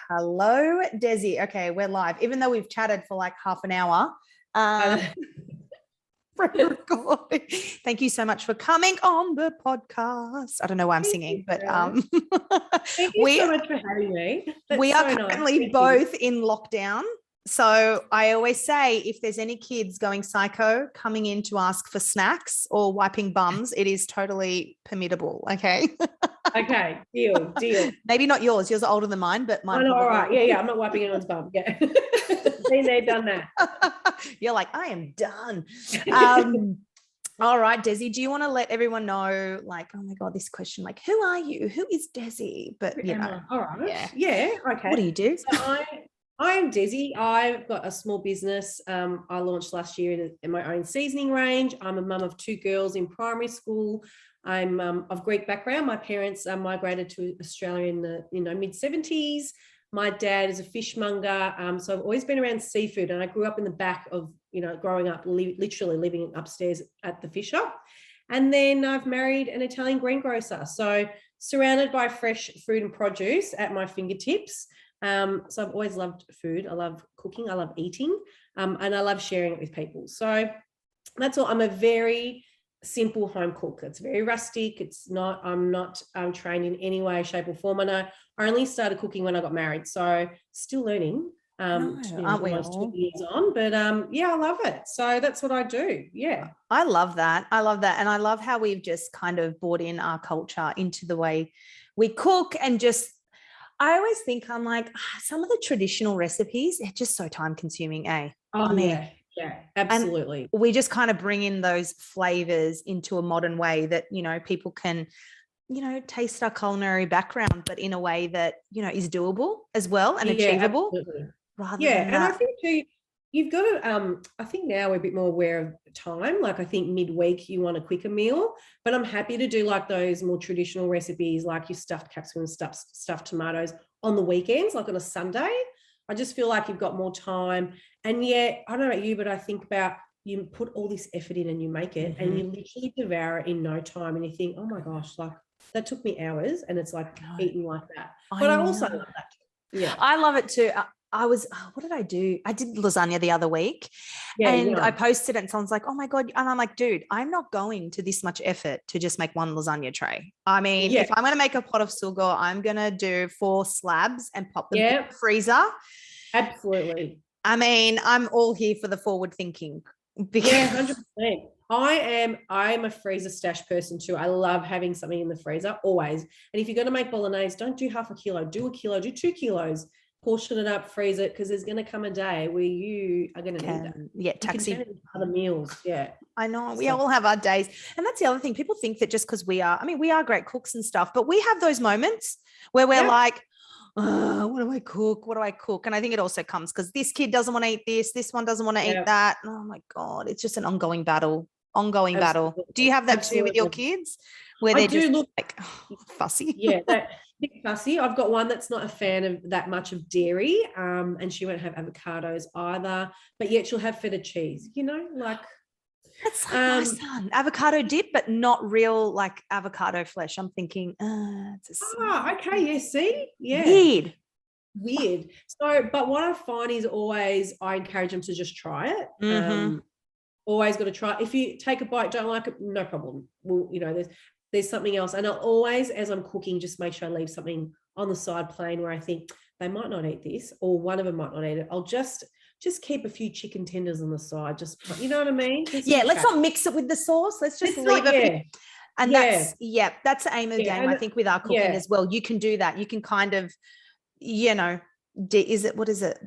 Hello, Dezi. Okay, we're live. Even though we've chatted for like half an hour. Thank you so much for coming on the podcast. I don't know why I'm singing, but thank you so much for having me. We are currently both in lockdown. So I always say, if there's any kids going psycho coming in to ask for snacks or wiping bums, it is totally permittable. Okay. Okay. Deal. Maybe not yours. Yours are older than mine, but mine. All right. Yeah. I'm not wiping anyone's bum. Yeah. Been there, done that. You're like, I am done. All right, Dezi, do you want to let everyone know, like, oh my God, this question, like, who are you? Who is Dezi? But you know, all right. Yeah. Okay. What do you do? So I'm Dezi. I've got a small business. I launched last year in my own seasoning range. I'm a mum of 2 girls in primary school. I'm of Greek background. My parents migrated to Australia in the mid-70s. My dad is a fishmonger, so I've always been around seafood, and I grew up in the back of, growing up, literally living upstairs at the fish shop. And then I've married an Italian greengrocer, so surrounded by fresh fruit and produce at my fingertips. So I've always loved food. I love cooking. I love eating, and I love sharing it with people. So that's all. I'm a very simple home cook. It's very rustic. I'm not trained in any way, shape or form. And I only started cooking when I got married, so still learning. Aren't we almost all? 2 years on, but yeah, I love it. So that's what I do. Yeah, I love that. And I love how we've just kind of brought in our culture into the way we cook. And just, I always think, I'm like, some of the traditional recipes are just so time consuming, eh? Yeah, absolutely. And we just kind of bring in those flavors into a modern way that, people can, taste our culinary background, but in a way that, is doable as well and achievable. Absolutely. Rather than and I think too, you've got to, I think now we're a bit more aware of time. Like I think midweek you want a quicker meal, but I'm happy to do like those more traditional recipes, like your stuffed capsicum, stuffed tomatoes on the weekends, like on a Sunday. I just feel like you've got more time. And yet, I don't know about you, but I think about, you put all this effort in and you make it, and you literally devour it in no time. And you think, oh my gosh, like that took me hours, and it's like eating like that. But I also love that too. Yeah. I love it too. What did I do? I did lasagna the other week, and I posted it, and someone's like, oh my God. And I'm like, dude, I'm not going to this much effort to just make one lasagna tray. I mean, if I'm going to make a pot of sugo, I'm going to do 4 slabs and pop them in the freezer. Absolutely. I mean, I'm all here for the forward thinking. Because 100%. I'm a freezer stash person too. I love having something in the freezer always. And if you're going to make bolognese, don't do half a kilo, do a kilo, do 2 kilos, portion it up, freeze it, because there's going to come a day where you are going to need that. Yeah, taxi other meals. Yeah, I know. We all have our days. And that's the other thing. People think that just because we are great cooks and stuff, but we have those moments where we're like, what do I cook? And I think it also comes because this kid doesn't want to eat this one doesn't want to eat that. Oh my God, it's just an ongoing battle. Battle. Do you have that too with your kids, where they just look like fussy? Yeah, that bit fussy. I've got one that's not a fan of that much of dairy, and she won't have avocados either, but yet she'll have feta cheese, like that's like my son. Avocado dip, but not real like avocado flesh. I'm thinking, okay, yeah, see? Yeah. Weird. So, but what I find is always I encourage them to just try it. Always got to try it. If you take a bite, don't like it, no problem. Well, there's something else. And I'll always, as I'm cooking, just make sure I leave something on the side plain where I think they might not eat this, or one of them might not eat it. I'll just keep a few chicken tenders on the side. Just, you know what I mean? Let's not mix it with the sauce. Let's just leave it. And that's the aim of the game, I think, with our cooking as well. You can do that. You can kind of, what is it?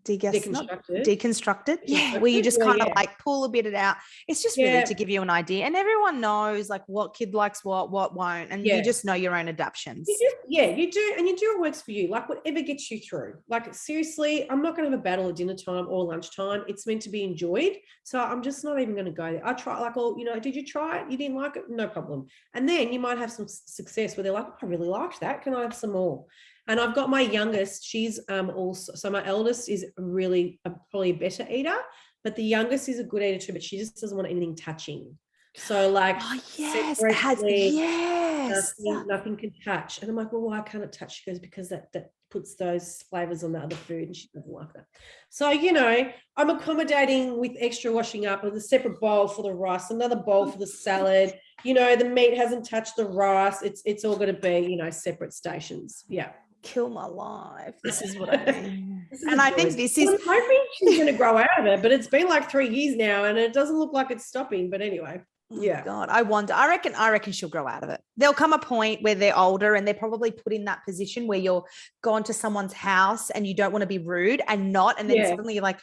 Deconstructed. Yeah, where you just kind of like pull a bit it out. It's just really to give you an idea, and everyone knows like what kid likes what won't, and you just know your own adaptions. You do, and you do what works for you, like whatever gets you through. Like seriously, I'm not going to have a battle at dinner time or lunchtime. It's meant to be enjoyed, so I'm just not even going to go there. I try, like, did you try it? You didn't like it? No problem. And then you might have some success where they're like, I really liked that. Can I have some more? And I've got my youngest, she's also, so my eldest is really probably a better eater, but the youngest is a good eater too, but she just doesn't want anything touching. So like Oh, yes. It has, separately, yes. nothing can touch. And I'm like, well, why can't it touch? She goes, because that puts those flavors on the other food, and she doesn't like that. So, I'm accommodating with extra washing up, with a separate bowl for the rice, another bowl for the salad. The meat hasn't touched the rice. It's all going to be, separate stations. Yeah. Kill my life. This is what I mean. And I think this is. I'm hoping she's going to grow out of it, but it's been like 3 years now, and it doesn't look like it's stopping. But anyway. Yeah. Oh God, I wonder. I reckon she'll grow out of it. There'll come a point where they're older and they're probably put in that position where you're gone to someone's house and you don't want to be rude and then suddenly you're like,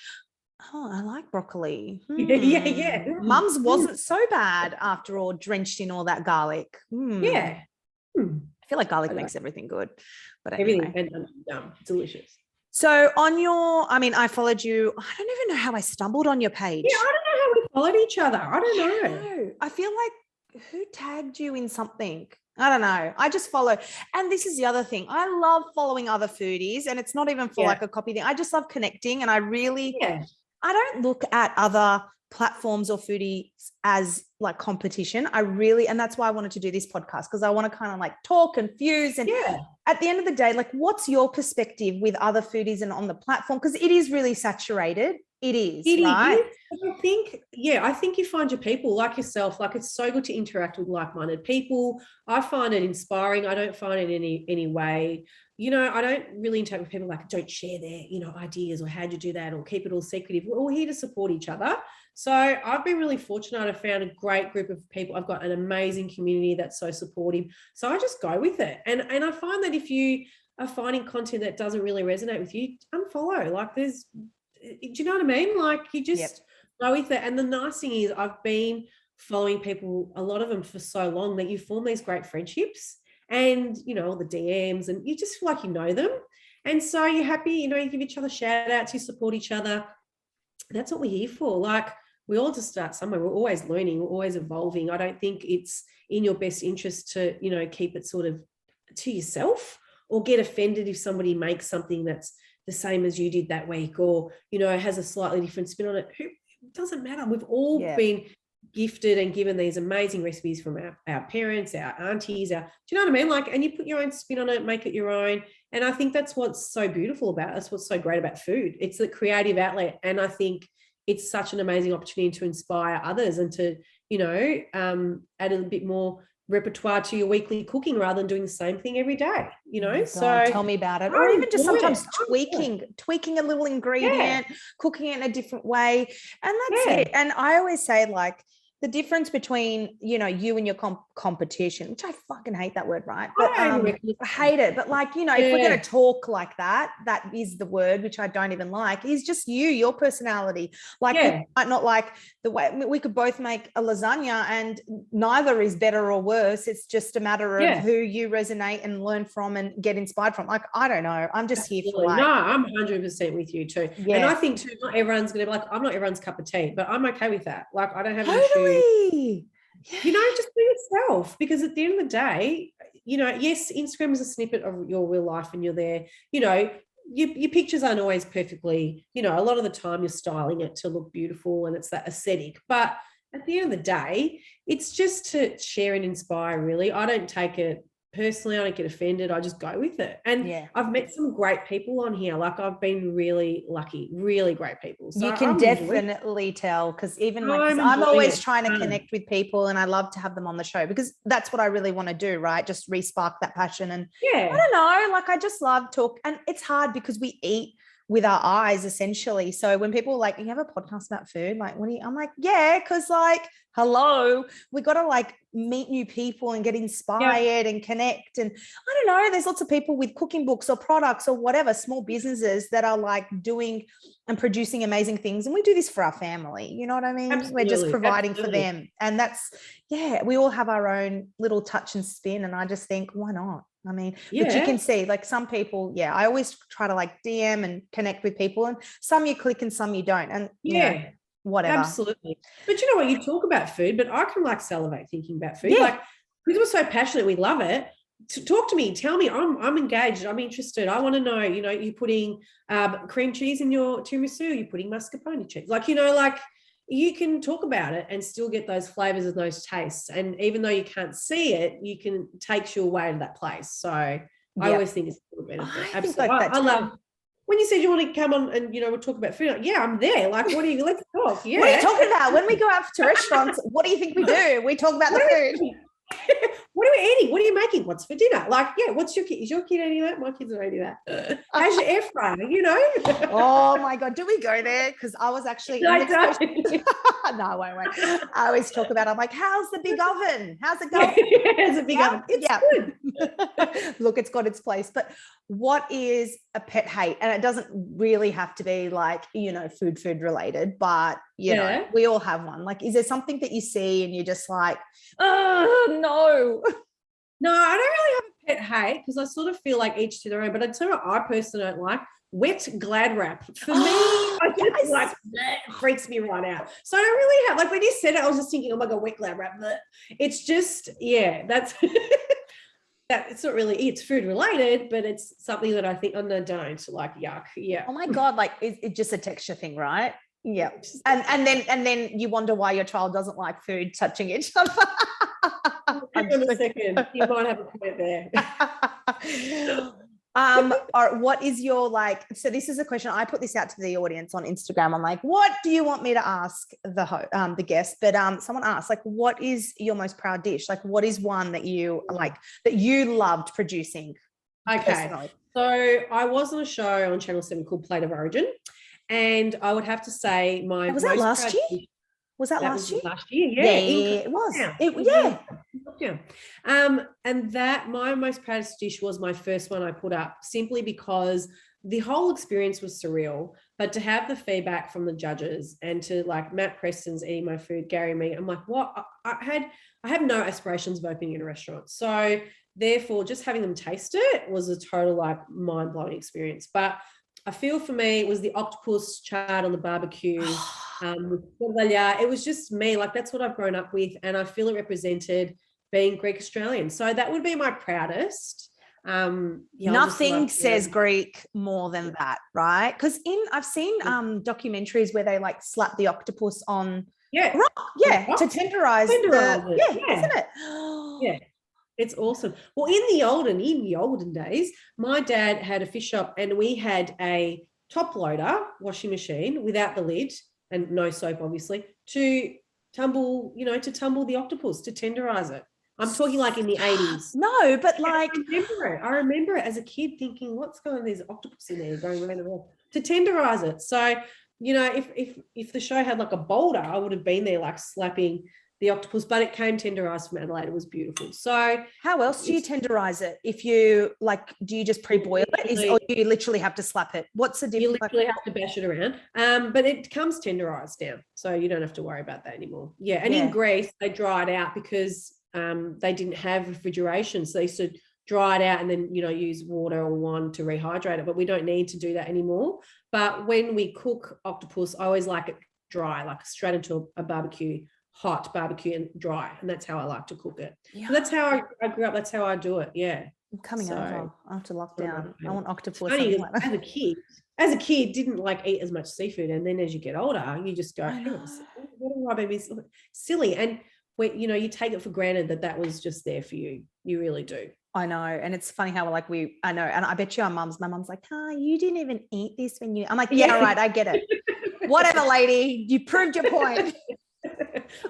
oh, I like broccoli. Yeah. Mum's wasn't so bad after all, drenched in all that garlic. Yeah. I feel like garlic makes everything good. But anyway. Everything delicious. So I followed you. I don't even know how I stumbled on your page. Yeah, I don't know how we followed each other. I don't know. I feel like who tagged you in something? I don't know. I just follow. And this is the other thing. I love following other foodies, and it's not even for like a copy thing. I just love connecting. And I don't look at other platforms or foodies as like competition. And that's why I wanted to do this podcast, because I want to kind of like talk and fuse. And at the end of the day, like, what's your perspective with other foodies and on the platform? Because it is really saturated. It is, right? I think you find your people like yourself. Like, it's so good to interact with like-minded people. I find it inspiring. I don't find it any way. I don't really interact with people like, don't share their, ideas, or how'd you do that, or keep it all secretive. We're all here to support each other. So I've been really fortunate. I've found a great group of people. I've got an amazing community that's so supportive. So I just go with it. And I find that if you are finding content that doesn't really resonate with you, unfollow. Like, do you know what I mean? Like, you just go with it. And the nice thing is, I've been following people, a lot of them, for so long, that you form these great friendships, and all the DMs, and you just feel like you know them. And so you're happy, you give each other shout outs, you support each other. That's what we're here for. Like, we all just start somewhere. We're always learning, we're always evolving. I don't think it's in your best interest to, keep it sort of to yourself, or get offended if somebody makes something that's the same as you did that week, or, has a slightly different spin on it. It doesn't matter. We've all been gifted and given these amazing recipes from our parents, our aunties, do you know what I mean? Like, and you put your own spin on it, make it your own. And I think that's what's so beautiful about it. That's what's so great about food. It's the creative outlet. And I think it's such an amazing opportunity to inspire others, and to, add a bit more repertoire to your weekly cooking, rather than doing the same thing every day, So tell me about it. Or even just sometimes tweaking a little ingredient, cooking it in a different way. And that's it. And I always say, like, the difference between, you and your competition, which I fucking hate that word, right? But I hate it. But like, if we're going to talk like that is the word, which I don't even like, is just your personality. Like, we might not like the way, we could both make a lasagna and neither is better or worse. It's just a matter of who you resonate and learn from and get inspired from. Like, I don't know. I'm just here for, like. No, I'm 100% with you too. Yeah. And I think too, not everyone's going to be like, I'm not everyone's cup of tea, but I'm okay with that. Like, I don't have an issue. Just be yourself, because at the end of the day, yes, Instagram is a snippet of your real life, and you're there, your pictures aren't always perfectly, a lot of the time you're styling it to look beautiful, and it's that aesthetic. But at the end of the day, it's just to share and inspire, really. I don't take it personally. I don't get offended. I just go with it. And I've met some great people on here. Like, I've been really lucky, really great people. So you can definitely tell, because even I'm always trying to connect with people, and I love to have them on the show, because that's what I really want to do, right? Just re-spark that passion. And I don't know, like, I just love talk. And it's hard because we eat with our eyes, essentially. So when people are like, you have a podcast about food, like, I'm like, because, like, hello, we got to, like, meet new people and get inspired and connect. And I don't know, there's lots of people with cooking books or products or whatever, small businesses that are like doing and producing amazing things. And we do this for our family. You know what I mean? We're just providing for them. And that's, we all have our own little touch and spin. And I just think, why not? I mean, but you can see, like, some people, I always try to, like, DM and connect with people, and some you click and some you don't. And whatever. Absolutely. But you know what, you talk about food, but I can, like, salivate thinking about food. Like, because we're so passionate, we love it. Talk to me, tell me, I'm engaged, I'm interested. I want to know, you're putting cream cheese in your tiramisu, you're putting mascarpone cheese. Like, you can talk about it and still get those flavors and those tastes. And even though you can't see it, you can take you away to that place. So I always think it's a little benefit. I think like that I love when you said you want to come on and, we'll talk about food. Like, yeah, I'm there. Like, let's talk. Yeah. What are you talking about? When we go out to restaurants, what do you think we do? We talk about the food. What are we eating? What are you making? What's for dinner? Like, yeah, what's your kid? Is your kid eating that? My kids are eating that. How's your air fryer? Oh my God. Do we go there? Because I was actually No, I won't. I always talk about, I'm like, how's the big oven? How's it going? It's a big oven. It's good. Look, it's got its place. But what is a pet hate? And it doesn't really have to be like, food related, but you know, we all have one. Like, is there something that you see and you're just like, oh no? No, I don't really have a pet hate because I sort of feel like each to their own, but I'd say what I personally don't like, wet Glad wrap. For me, I just like, that freaks me right out. So I don't really have, like when you said it, I was just thinking, oh my God, wet Glad wrap. It's just, that's, it's not really, it's food related, but it's something that I think, oh no, don't, like yuck. Yeah. Oh my God, like it's just a texture thing, right? Yeah. And then you wonder why your child doesn't like food touching each other. Hang on a second. You might have a point there. Or what is your so this is a question. I put this out to the audience on Instagram. I'm like, what do you want me to ask the guest? But someone asked, like, what is your most proud dish? Like, what is one that you like that you loved producing? Okay. Personally? So I was on a show on Channel 7 called Plate of Origin. And I would have to say was that last year? Was that last year? Last year, yeah, it was. And that my most proudest dish was my first one I put up, simply because the whole experience was surreal. But to have the feedback from the judges and to like Matt Preston's eating my food, Gary and me, I'm like, what? I have no aspirations of opening in a restaurant. So therefore, just having them taste it was a total like mind-blowing experience. But I feel for me, it was the octopus charred on the barbecue. It was just me, like that's what I've grown up with, and I feel it represented being Greek Australian. So that would be my proudest. Nothing says Greek more than that, right? Because I've seen documentaries where they like slap the octopus on rock, to tenderize it. Isn't it? Yeah. It's awesome. Well, in the olden days, my dad had a fish shop and we had a top loader washing machine without the lid and no soap, obviously, to tumble the octopus, to tenderize it. I'm talking like in the 80s. No, but like I remember it as a kid thinking, what's going on? There's octopus in there going around the world to tenderize it. So, if the show had like a boulder, I would have been there like slapping the octopus, but it came tenderized from Adelaide. It was beautiful. So how else do you tenderize it? If you do you just pre-boil it, or do you literally have to slap it? What's the difference? You literally have to bash it around. But it comes tenderized down, so you don't have to worry about that anymore. Yeah, and in Greece they dry it out because they didn't have refrigeration, so they used to dry it out and then use water or wine to rehydrate it. But we don't need to do that anymore. But when we cook octopus, I always like it dry, like straight into a barbecue. Hot barbecue and dry, and that's how I like to cook it. So that's how I grew up. That's how I do it. Yeah, I'm coming over after lockdown. I want octopus. Funny, as a kid, didn't like eat as much seafood, and then as you get older, you just go, what am I being silly? And when you take it for granted that was just there for you. You really do. I know, and it's funny how I know, and I bet you my mum's like, you didn't even eat this when you. I'm like, yeah, right, I get it. Whatever, lady, you proved your point.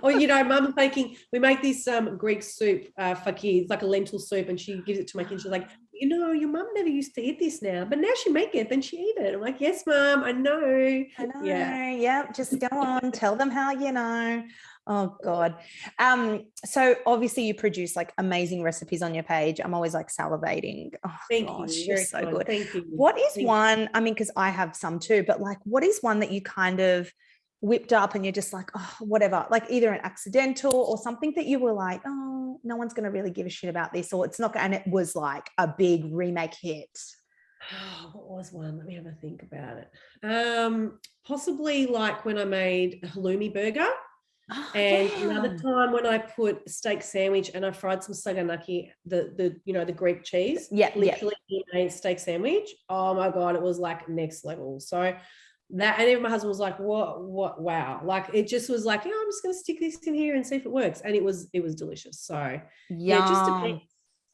Or mum's making, we make this Greek soup for kids, like a lentil soup, and she gives it to my kids. She's like, your mum never used to eat this now, but now she make it, then she eat it. I'm like, yes, mum, I know. Yeah, just go on, tell them how Oh God. So obviously you produce like amazing recipes on your page. I'm always like salivating. Oh, thank you. You're so good. Thank you. What is one, because I have some too, but like, what is one that you kind of whipped up and you're just like, oh, whatever, like either an accidental or something that you were like, oh, no one's going to really give a shit about this, or it's not, and it was like a big remake hit? What was one? Let me have a think about it. Possibly like when I made a halloumi burger. And another time when I put a steak sandwich and I fried some saganaki, the Greek cheese, literally in a steak sandwich. Oh my God, it was like next level. So that, and even my husband was like, what, wow. Like, it just was like, I'm just going to stick this in here and see if it works. And it was delicious. So yeah, just depends.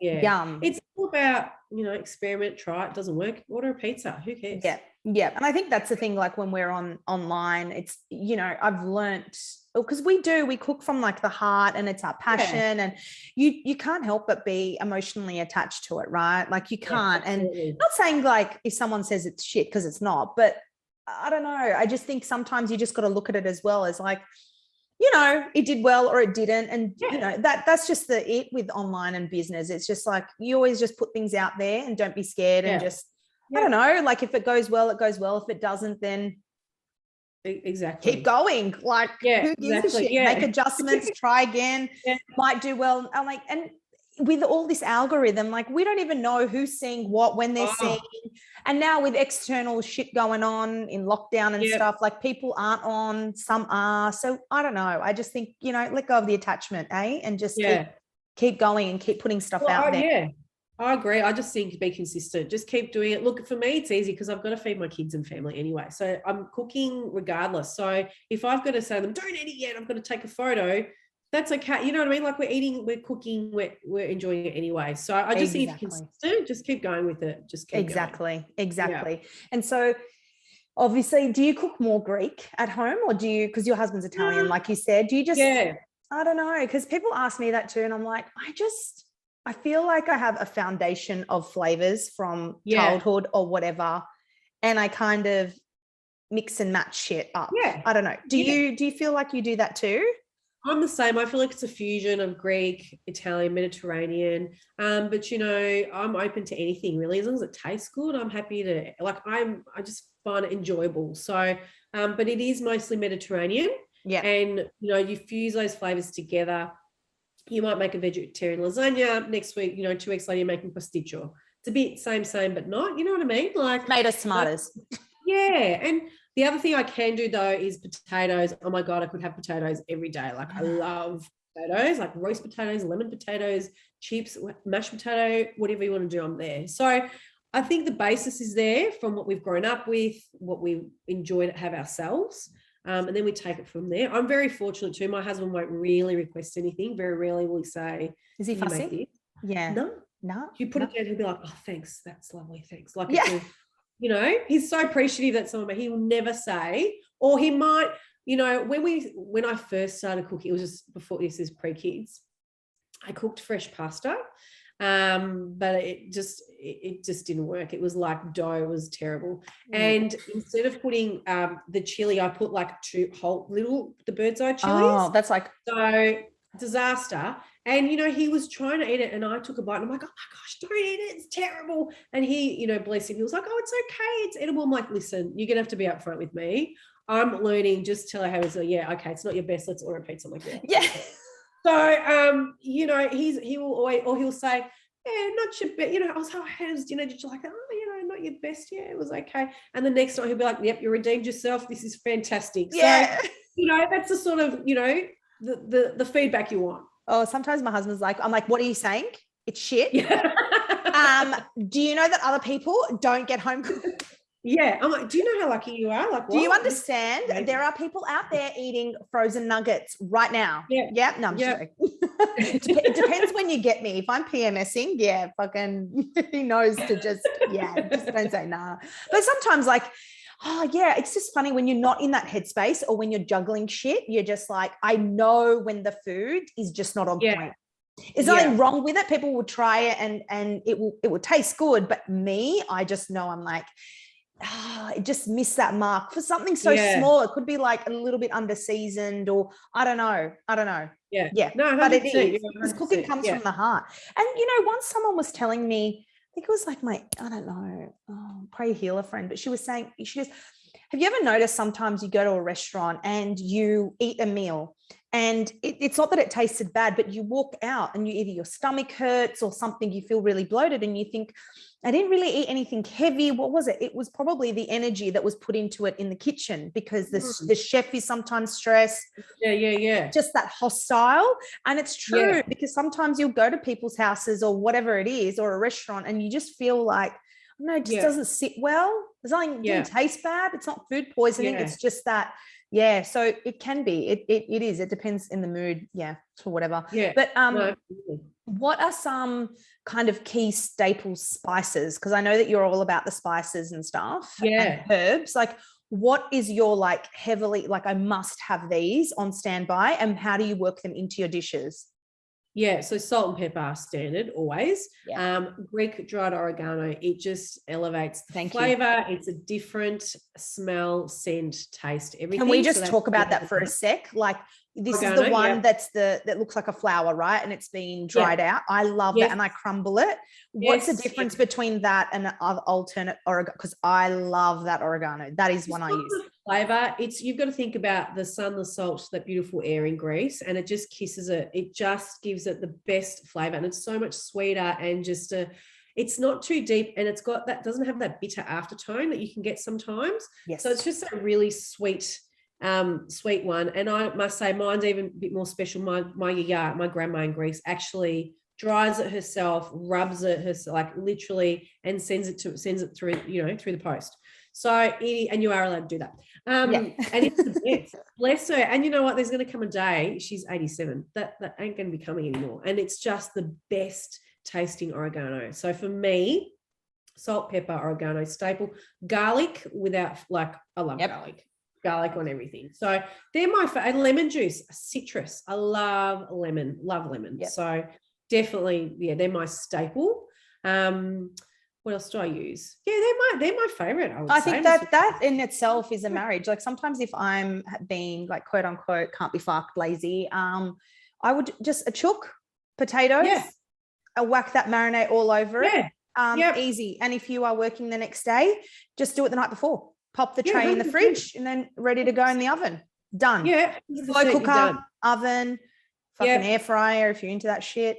Yeah. Yum. It's all about, experiment, try it, doesn't work, order a pizza. Who cares? Yeah. Yeah. And I think that's the thing, like when we're online, it's, I've learnt, because we cook from like the heart and it's our passion, and you can't help but be emotionally attached to it, right? Like you can't. And not saying like if someone says it's shit, because it's not, but I don't know. I just think sometimes you just got to look at it as well as like, it did well or it didn't. And, that's just it with online and business. It's just like, you always just put things out there and don't be scared and just, I don't know, like if it goes well, it goes well. If it doesn't, then exactly keep going. Like who gives a shit? Make adjustments, try again, might do well. I'm like, and with all this algorithm, like we don't even know who's seeing what when they're seeing. And now with external shit going on in lockdown and stuff, like people aren't on, some are. So I don't know. I just think, let go of the attachment, and just keep going and keep putting stuff out there. Yeah, I agree. I just think be consistent. Just keep doing it. Look, for me, it's easy because I've got to feed my kids and family anyway. So I'm cooking regardless. So if I've got to say to them, don't eat it yet, I've got to take a photo, that's okay. You know what I mean? Like we're eating, we're cooking, we're enjoying it anyway. So I just think if you're consistent, just keep going with it. Just keep going. Exactly. Yeah. And so obviously, do you cook more Greek at home, or do you, because your husband's Italian, like you said, do you just, I don't know, because people ask me that too. And I'm like, I feel like I have a foundation of flavors from childhood or whatever. And I kind of mix and match shit up. Yeah. I don't know. Do you feel like you do that too? I'm the same. I feel like it's a fusion of Greek, Italian, Mediterranean. But I'm open to anything really. As long as it tastes good, I'm happy to, like, I just find it enjoyable. So, but it is mostly Mediterranean. Yeah. And, you fuse those flavors together. You might make a vegetarian lasagna next week, 2 weeks later, you're making pasticcio. It's a bit same, but not, you know what I mean? Like tomatoes, tomatoes. Yeah. And the other thing I can do though is potatoes. Oh my God, I could have potatoes every day. Like I love potatoes, like roast potatoes, lemon potatoes, chips, mashed potato, whatever you want to do, I'm there. So I think the basis is there from what we've grown up with, what we enjoy to have ourselves. And then we take it from there. I'm very fortunate too. My husband won't really request anything. Very rarely will he say, is he fussy? Yeah. No. You put it down, he'll be like, oh, thanks. That's lovely. Thanks. Like, he's so appreciative that someone, but he will never say, or he might, when I first started cooking, it was just before, this is pre-kids, I cooked fresh pasta. But it just didn't work. It was like dough, it was terrible. And instead of putting the chili, I put like 2 whole the bird's eye chilies. Oh, that's like so disaster. And he was trying to eat it, and I took a bite, and I'm like, oh my gosh, don't eat it, it's terrible. And he, bless him, he was like, oh, it's okay, it's edible. I'm like, listen, you're gonna have to be upfront with me. I'm learning. Just tell her how it's like, yeah, okay, it's not your best, let's order a pizza. I'm like, yeah. So, he will always, or he'll say, yeah, not your best, I was like, how's dinner? Did you like it? Oh, not your best. Yeah, it was okay. And the next night he'll be like, yep, you redeemed yourself. This is fantastic. Yeah. So, that's the sort of, the feedback you want. Oh, sometimes my husband's like, I'm like, what are you saying? It's shit. Yeah. Do you know that other people don't get home cooked? Yeah. I'm like, do you know how lucky you are? Like, do you understand? There are people out there eating frozen nuggets right now. Yeah. Yeah. No, I'm joking. It depends when you get me. If I'm PMSing, fucking he knows to just don't say nah. But sometimes like, it's just funny when you're not in that headspace, or when you're juggling shit, you're just like, I know when the food is just not on point. There's nothing wrong with it. People will try it and it will taste good. But me, I just know I'm like, it just missed that mark for something so small. It could be like a little bit under seasoned, or I don't know. Yeah. No, but it is, because cooking comes from the heart. And once someone was telling me, I think it was like I don't know, pray healer friend, but she goes, have you ever noticed sometimes you go to a restaurant and you eat a meal, and it's not that it tasted bad, but you walk out and either your stomach hurts or something, you feel really bloated, and you think, I didn't really eat anything heavy. What was it? It was probably the energy that was put into it in the kitchen, because the chef is sometimes stressed. Yeah. Just that hostile. And it's true, because sometimes you'll go to people's houses or whatever it is, or a restaurant, and you just feel like, no, it just doesn't sit well. It's not, it didn't taste bad. It's not food poisoning. It's just that, so it can be, it is, it depends in the mood. For whatever. But, what are some kind of key staple spices? Because I know that you're all about the spices and stuff and herbs. Like, what is your like heavily, like I must have these on standby, and how do you work them into your dishes? So salt and pepper standard always. Greek dried oregano, it just elevates the flavor. It's a different smell, scent, taste, everything. Can we just talk about that for a sec? Like, this is the one that looks like a flower, right? And it's been dried out. I love that, and I crumble it. What's the difference between that and alternate oregano? Because I love that oregano. That is one I use. Flavor. You've got to think about the sun, the salt, that beautiful air in Greece, and it just kisses it. It just gives it the best flavor, and it's so much sweeter and just it's not too deep, and it's got that, doesn't have that bitter aftertone that you can get sometimes. So it's just a really sweet one. And I must say mine's even a bit more special. My yaya, my grandma in Greece, actually dries it herself, rubs it herself, like literally, and sends it through, through the post. So, and you are allowed to do that. And it's the best. Bless her. And you know what? There's going to come a day, she's 87, that ain't going to be coming anymore. And it's just the best tasting oregano. So for me, salt, pepper, oregano, staple. Garlic, without, like, I love garlic on everything. So they're my favorite. And lemon juice, citrus. I love lemon. So definitely, they're my staple. What else do I use? They're my favorite. I think that in itself is a marriage. Like, sometimes if I'm being like quote unquote can't be fucked lazy, I would just a chook, potatoes, I whack that marinade all over it. Easy. And if you are working the next day, just do it the night before. Pop the tray in the fridge and then ready to go in the oven. Done. Slow cooker, oven, fucking air fryer if you're into that shit.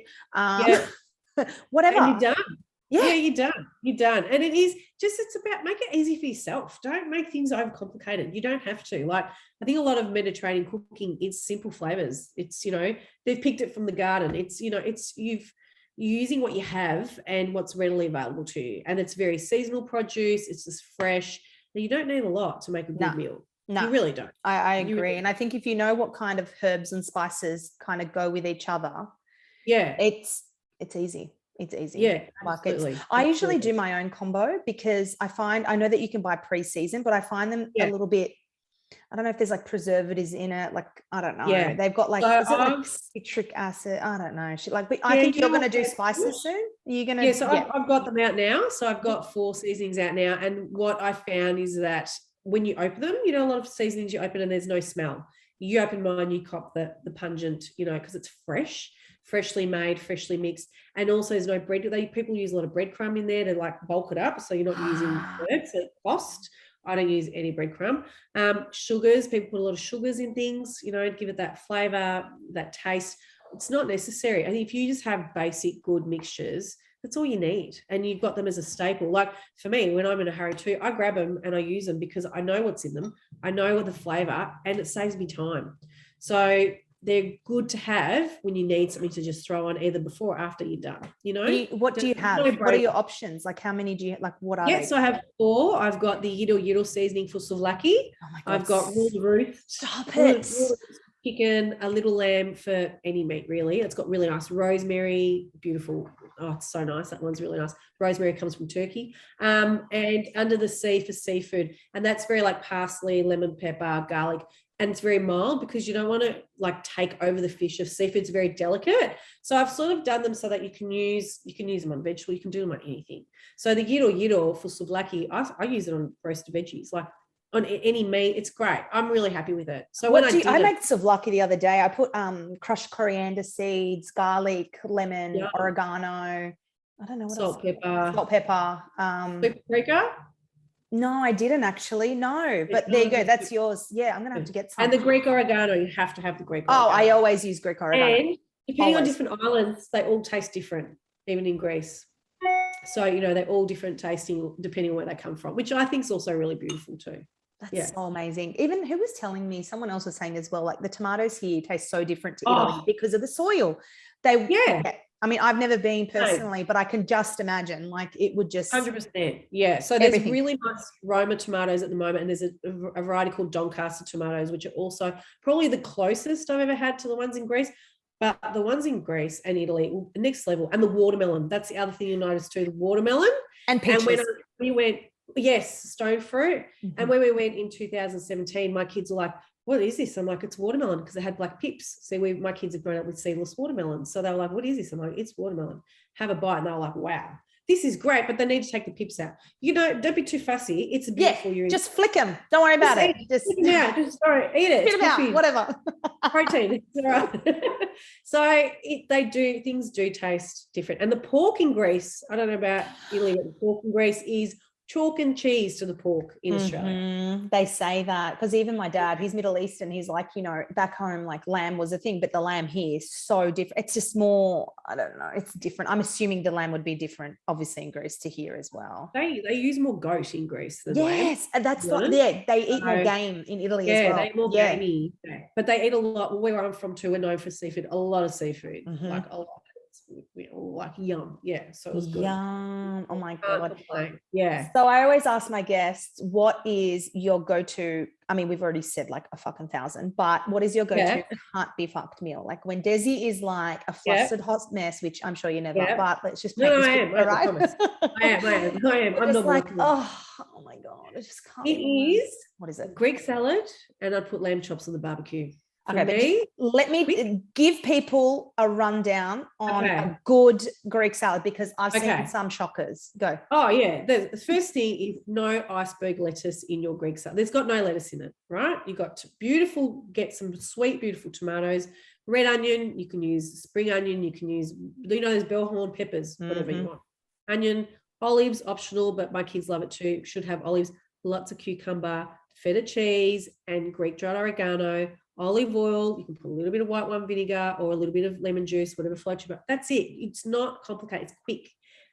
Whatever. And you're done. You're done. And it is just, it's about, make it easy for yourself. Don't make things overcomplicated. You don't have to. Like, I think a lot of Mediterranean cooking, it's simple flavors. It's, they've picked it from the garden. It's, you're using what you have and what's readily available to you. And it's very seasonal produce. It's just fresh. And you don't need a lot to make a good meal. No, you really don't. I agree. And I think if you know what kind of herbs and spices kind of go with each other, it's easy. It's easy. Absolutely. I usually do my own combo because I know that you can buy pre-seasoned, but I find them a little bit, I don't know if there's like preservatives in it. Like, I don't know. They've got like, is it like citric acid? I don't know. But I think you're going to do spices soon. You're going to. So I've got them out now. So I've got 4 seasonings out now. And what I found is that when you open them, a lot of seasonings you open and there's no smell. You open mine, you cop the pungent, because it's freshly made, freshly mixed. And also there's no bread. People use a lot of breadcrumb in there to like bulk it up. So you're not using bread, so it costs. I don't use any breadcrumb. Sugars, people put a lot of sugars in things, to give it that flavor, that taste. It's not necessary. And if you just have basic good mixtures, that's all you need. And you've got them as a staple. Like for me, when I'm in a hurry too, I grab them and I use them because I know what's in them. I know what the flavor, and it saves me time. So they're good to have when you need something to just throw on either before or after you're done. What do you have? What are your options? Like, how many do you like? What are they? So I have 4. I've got the Yiddle seasoning for souvlaki. Oh my God. I've got ruled Ruth. Stop it. Chicken, a little lamb for any meat, really. It's got really nice rosemary, beautiful. Oh, it's so nice. That one's really nice. Rosemary comes from Turkey. And under the sea for seafood. And that's very like parsley, lemon pepper, garlic. And it's very mild because you don't want to like take over the fish. If seafood's very delicate. So I've sort of done them so that you can use them on vegetable, you can do them on anything. So the Yiddle for souvlaki, I use it on roasted veggies, like on any meat. It's great. I'm really happy with it. So I made souvlaki the other day. I put crushed coriander seeds, garlic, lemon, oregano. I don't know what else. Salt, pepper. Paprika? No, I didn't actually. No, but there you go. That's yours. Yeah, I'm going to have to get some. And the Greek oregano, you have to have the Greek oregano. Oh, I always use Greek oregano. And depending on different islands, they all taste different, even in Greece. So, they're all different tasting depending on where they come from, which I think is also really beautiful too. That's so amazing. Even who was telling me, someone else was saying as well, like the tomatoes here taste so different to Italy because of the soil. I mean, I've never been personally, but I can just imagine like it would just 100%. Yeah. So there's everything. really nice Roma tomatoes at the moment, and there's a variety called Doncaster tomatoes, which are also probably the closest I've ever had to the ones in Greece. But the ones in Greece and Italy, next level. And the watermelon. That's the other thing you notice too, the watermelon. And peaches. And when we went, yes, stone fruit. And when we went in 2017, my kids were like, what is this? I'm like, it's watermelon, because they had black pips. See, my kids have grown up with seedless watermelons. So they were like, what is this? I'm like, it's watermelon. Have a bite. And they were like, wow, this is great, but they need to take the pips out. Don't be too fussy. It's a beautiful urine. Just flick them. Don't worry about it. Just sorry, eat it. Spit them out, whatever. Protein. It's all right. So things do taste different. And the pork in Greece, I don't know about Italy, but the pork in Greece is chalk and cheese to the pork in Australia. They say that because even my dad, he's Middle Eastern. He's like, back home, like lamb was a thing, but the lamb here is so different. It's just more, I don't know, it's different. I'm assuming the lamb would be different, obviously, in Greece to here as well. They use more goat in Greece than lamb. Yes, and that's they eat more game in Italy as well. They eat more gamey. Yeah. But they eat a lot. Where I'm from too, we're known for seafood, a lot of seafood, like a lot. Like yum. Yeah, so it was good. Yum. Oh my god. Yeah. So I always ask my guests, what is your go-to? I mean, we've already said like a fucking 1,000, but what is your go-to can't be fucked meal? Like when Dezi is like a flustered hot mess, which I'm sure you never, but let's just paint this picture, right? I am. I'm not like, oh my god, I just can't. It is. What is it? Greek salad, and I'd put lamb chops on the barbecue. Okay, let me give people a rundown on a good Greek salad, because I've seen some shockers. Go. Oh, yeah. The first thing is no iceberg lettuce in your Greek salad. There's got no lettuce in it, right? You've got to get some sweet, beautiful tomatoes, red onion. You can use spring onion. You can use, those bellhorn peppers, whatever you want. Onion, olives, optional, but my kids love it too. Should have olives, lots of cucumber, feta cheese, and Greek dried oregano. Olive oil, you can put a little bit of white wine vinegar or a little bit of lemon juice, whatever floats your boat. That's it. It's not complicated. It's quick.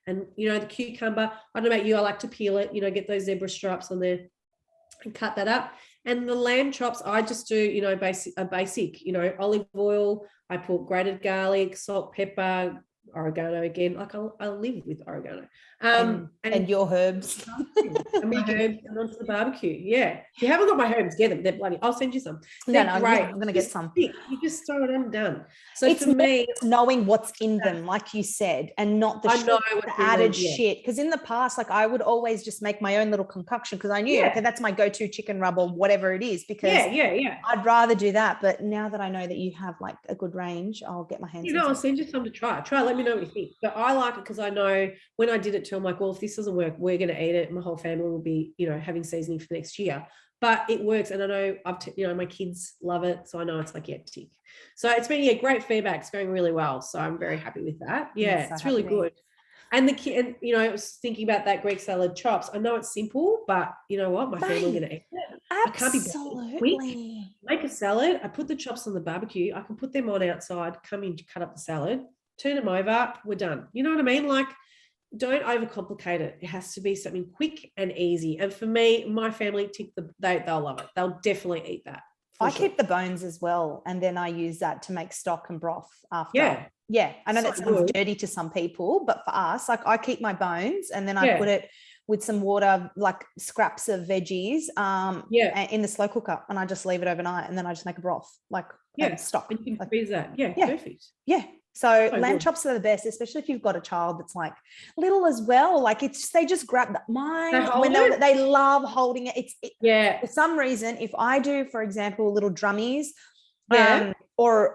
And, the cucumber, I don't know about you, I like to peel it, get those zebra stripes on there and cut that up. And the lamb chops, I just do, basic, olive oil. I put grated garlic, salt, pepper, oregano again. Like I live with oregano. And your herbs. And my herbs and onto the barbecue. Yeah. If you haven't got my herbs, get them. They're bloody. I'll send you some. No, great. I'm going to get some. You just throw it on and done. So it's for me, knowing what's in them, like you said, and not the added shit. Because in the past, like I would always just make my own little concoction because I knew, okay, that's my go-to chicken rub or whatever it is. Because I'd rather do that. But now that I know that you have like a good range, I'll get my hands. I'll send you some to try. Let me know what you think. But I like it because I know when I did it too, I'm like, well, if this doesn't work, we're going to eat it. My whole family will be, having seasoning for next year. But it works, and I know my kids love it, so I know it's like tick. So it's been great feedback. It's going really well, so I'm very happy with that. Yeah, it's really good. And I was thinking about that Greek salad chops. I know it's simple, but you know what? My family are going to eat it. Absolutely. I can't be quick. Make a salad. I put the chops on the barbecue. I can put them on outside. Come in, cut up the salad, turn them over. We're done. You know what I mean? Like, don't overcomplicate it. It has to be something quick and easy. And for me, my family they'll love it. They'll definitely eat that. I keep the bones as well, and then I use that to make stock and broth after. Yeah. I know that sounds dirty to some people, but for us, like I keep my bones and then I put it with some water, like scraps of veggies, in the slow cooker, and I just leave it overnight, and then I just make a broth, like stock. And you can freeze that. Yeah, perfect. Yeah. So lamb chops are the best, especially if you've got a child that's like little as well. Like they just grab that. They love holding it. For some reason, if I do, for example, little drummies, or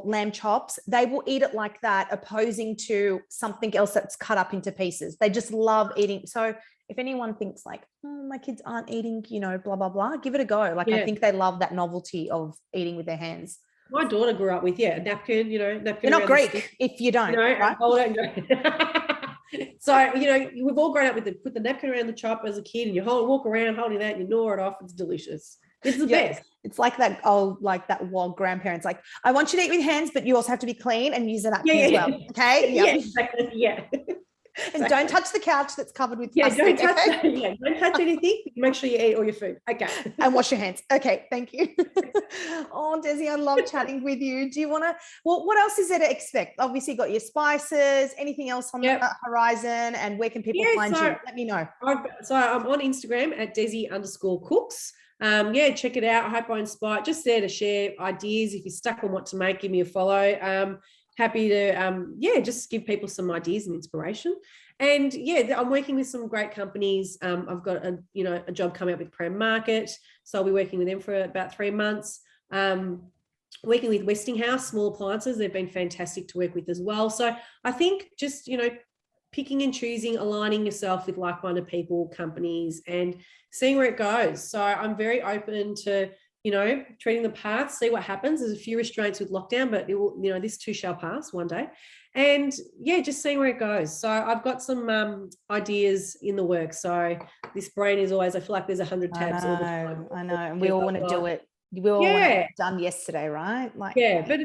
lamb chops, they will eat it like that, opposing to something else that's cut up into pieces. They just love eating. So if anyone thinks like, oh, my kids aren't eating, blah, blah, blah, give it a go. Like I think they love that novelty of eating with their hands. My daughter grew up with, a napkin, napkin. You're not Greek if you don't, right? Hold it. So, we've all grown up with put the napkin around the chop as a kid, and you walk around holding that, and you gnaw it off. It's delicious. It's the best. It's like that wild grandparents, like, I want you to eat with hands, but you also have to be clean and use a napkin as well. Okay? Yeah, exactly. Yeah. And don't touch the couch that's covered with Yeah, plastic. don't touch that. Yeah, don't touch anything. Make sure you eat all your food. Okay. And wash your hands. Okay, thank you. Oh, Dezi, I love chatting with you. Do you want to, well, what else is there to expect? Obviously, you got your spices, anything else on the horizon, and where can people find you? Let me know. So I'm on Instagram at Dezi_cooks. Check it out. I hope I inspire. Just there to share ideas. If you're stuck on what to make, give me a follow. Happy to just give people some ideas and inspiration. And I'm working with some great companies. I've got a job coming up with Pram Market, so I'll be working with them for about 3 months. Working with Westinghouse small appliances, they've been fantastic to work with as well. So I think just picking and choosing, aligning yourself with like-minded people, companies, and seeing where it goes. So I'm very open to treating the path, see what happens. There's a few restraints with lockdown, but it will, this too shall pass one day. And just seeing where it goes. So I've got some ideas in the works. So this brain is always, I feel like there's 100 tabs all the time. I know. And we all want to do it. We all want it done yesterday, right? But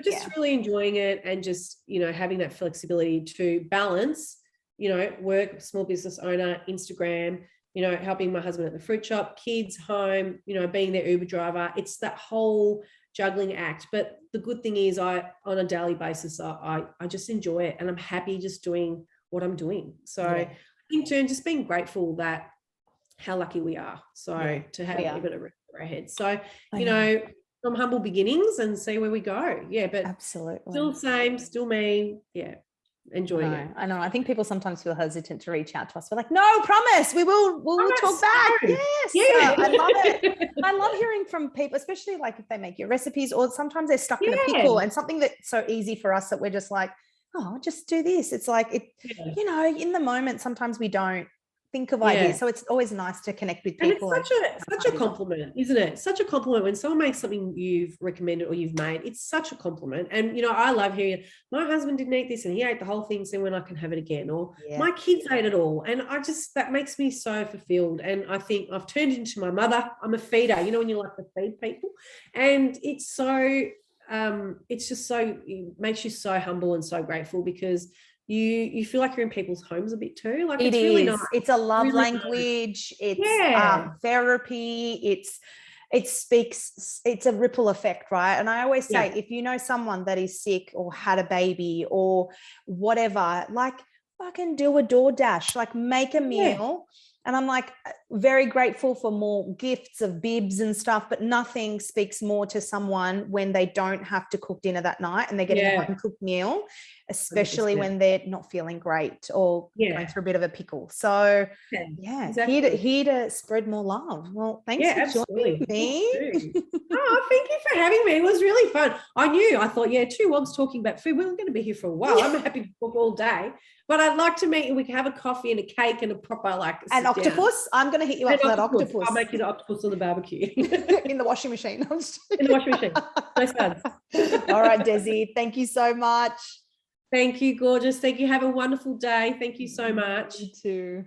just really enjoying it and just, having that flexibility to balance, work, small business owner, Instagram, helping my husband at the fruit shop, kids home, being their Uber driver. It's that whole juggling act. But the good thing is on a daily basis, I just enjoy it, and I'm happy just doing what I'm doing. So in turn, just being grateful that how lucky we are. So to have even a roof over our head. So, from humble beginnings and see where we go. Yeah, but absolutely still me. Yeah. Enjoying it. I know. I think people sometimes feel hesitant to reach out to us. We're like, no, promise, we'll talk back. Yes. Yeah. I love it. I love hearing from people, especially like if they make your recipes, or sometimes they're stuck in a pickle, and something that's so easy for us that we're just like, oh, just do this. It's like, in the moment, sometimes we don't think of ideas. So it's always nice to connect with people. And it's such a compliment, isn't it? Such a compliment when someone makes something you've recommended or you've made. It's such a compliment. And, I love hearing, my husband didn't eat this and he ate the whole thing, so when I can have it again, or my kids ate it all. And that makes me so fulfilled. And I think I've turned into my mother. I'm a feeder, when you like to feed people. And it's so, it makes you so humble and so grateful, because you feel like you're in people's homes a bit too. Like it's really nice. It's a love language. Nice. It's therapy. It's a ripple effect, right? And I always say, if you know someone that is sick or had a baby or whatever, like fucking do a DoorDash, like make a meal. And I'm like very grateful for more gifts of bibs and stuff, but nothing speaks more to someone when they don't have to cook dinner that night and they're getting a home cooked meal, especially 100%. When they're not feeling great or going through a bit of a pickle. So exactly. here to spread more love. Well, thanks for joining me. Oh, thank you for having me. It was really fun. I thought, two wogs talking about food. We're going to be here for a while. I'm happy to talk all day. But I'd like to meet you. We can have a coffee and a cake and a proper an octopus. I'm going to hit you up for that octopus. I'll make you the octopus on the barbecue. In the washing machine. In the washing machine. Nice buds. All right, Dezi. Thank you so much. Thank you, gorgeous. Thank you. Have a wonderful day. Thank you so much. You too.